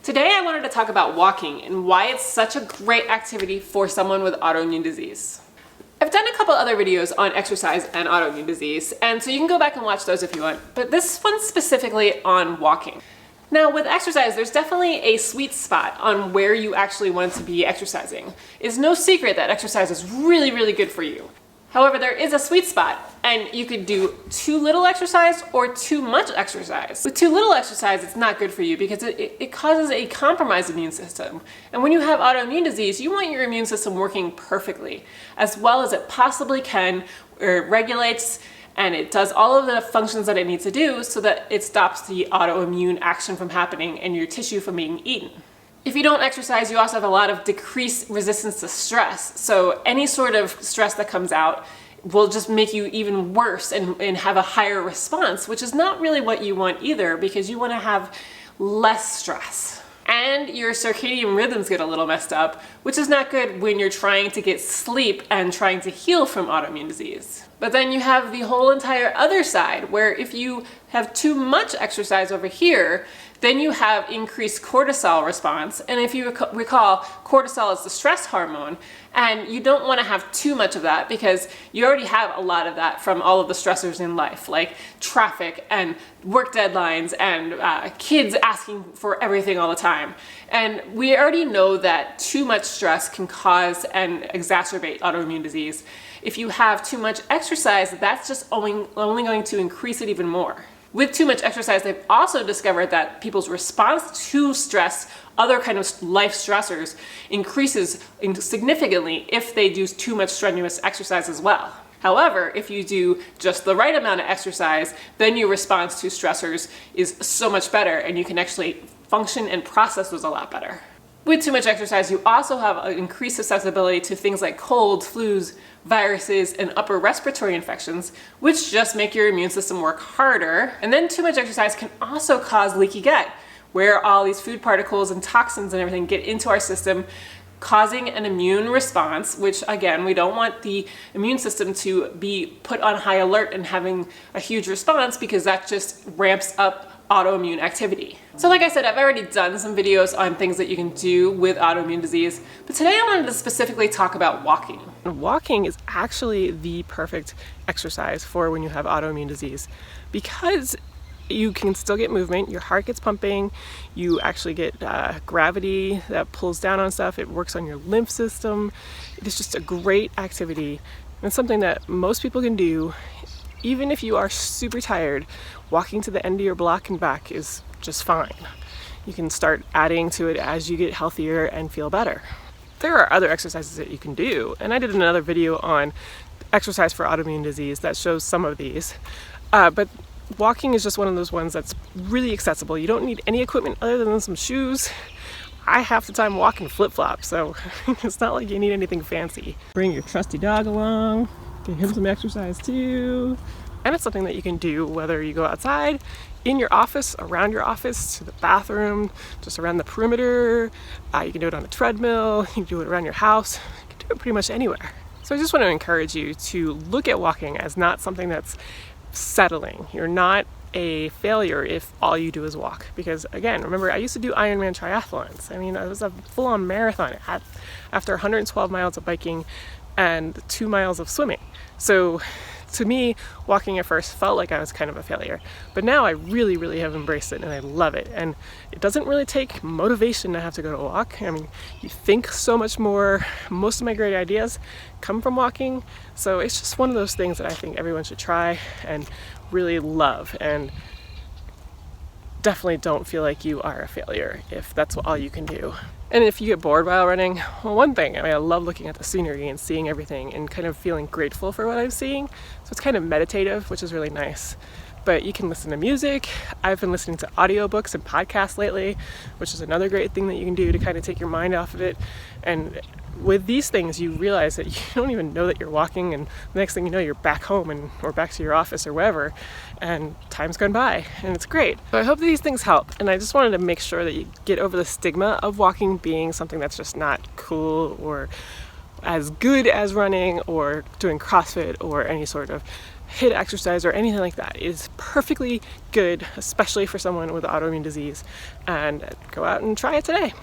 Today I wanted to talk about walking and why it's such a great activity for someone with autoimmune disease. I've done a couple other videos on exercise and autoimmune disease, and so you can go back and watch those if you want, but this one's specifically on walking. Now with exercise, there's definitely a sweet spot on where you actually want to be exercising. It's no secret that exercise is really, really good for you. However, there is a sweet spot, and you could do too little exercise or too much exercise. With too little exercise, it's not good for you because it causes a compromised immune system. And when you have autoimmune disease, you want your immune system working perfectly, as well as it possibly can, where it regulates and it does all of the functions that it needs to do so that it stops the autoimmune action from happening and your tissue from being eaten. If you don't exercise, you also have a lot of decreased resistance to stress. So any sort of stress that comes out will just make you even worse and have a higher response, which is not really what you want either, because you want to have less stress. And your circadian rhythms get a little messed up, which is not good when you're trying to get sleep and trying to heal from autoimmune disease. But then you have the whole entire other side, where if you have too much exercise over here, then you have increased cortisol response. And if you recall, cortisol is the stress hormone, and you don't want to have too much of that because you already have a lot of that from all of the stressors in life, like traffic and work deadlines and kids asking for everything all the time. And we already know that too much stress can cause and exacerbate autoimmune disease. If you have too much exercise, that's just only going to increase it even more. With too much exercise, they've also discovered that people's response to stress, other kind of life stressors, increases significantly if they do too much strenuous exercise as well. However, if you do just the right amount of exercise, then your response to stressors is so much better and you can actually function and process those a lot better. With too much exercise, you also have an increased susceptibility to things like colds, flus, viruses, and upper respiratory infections, which just make your immune system work harder. And then too much exercise can also cause leaky gut, where all these food particles and toxins and everything get into our system, causing an immune response, which again, we don't want the immune system to be put on high alert and having a huge response, because that just ramps up autoimmune activity. So like I said, I've already done some videos on things that you can do with autoimmune disease, but today I wanted to specifically talk about walking. Walking is actually the perfect exercise for when you have autoimmune disease, because you can still get movement, your heart gets pumping, you actually get gravity that pulls down on stuff, it works on your lymph system. It's just a great activity and something that most people can do. Even if you are super tired, walking to the end of your block and back is just fine. You can start adding to it as you get healthier and feel better. There are other exercises that you can do, and I did another video on exercise for autoimmune disease that shows some of these. But walking is just one of those ones that's really accessible. You don't need any equipment other than some shoes. I half the time walk in flip-flops, so it's not like you need anything fancy. Bring your trusty dog along. Give him some exercise too. And it's something that you can do whether you go outside, in your office, around your office, to the bathroom, just around the perimeter. You can do it on a treadmill, you can do it around your house, you can do it pretty much anywhere. So I just want to encourage you to look at walking as not something that's settling. You're not a failure if all you do is walk. Because again, remember, I used to do Ironman triathlons. I mean, it was a full-on marathon after 112 miles of biking and 2 miles of swimming. So to me, walking at first felt like I was kind of a failure, but now I really, really have embraced it and I love it. And it doesn't really take motivation to have to go to a walk. I mean, you think so much more. Most of my great ideas come from walking. So it's just one of those things that I think everyone should try and really love. And definitely don't feel like you are a failure if that's all you can do. And if you get bored while running, well, one thing, I love looking at the scenery and seeing everything and kind of feeling grateful for what I'm seeing. So it's kind of meditative, which is really nice. But you can listen to music. I've been listening to audiobooks and podcasts lately, which is another great thing that you can do to kind of take your mind off of it. And with these things, you realize that you don't even know that you're walking, and the next thing you know, you're back home or back to your office or wherever, and time's gone by, and it's great. So I hope that these things help, and I just wanted to make sure that you get over the stigma of walking being something that's just not cool or as good as running or doing CrossFit or any sort of HIIT exercise or anything like that. It is perfectly good, especially for someone with autoimmune disease, and go out and try it today.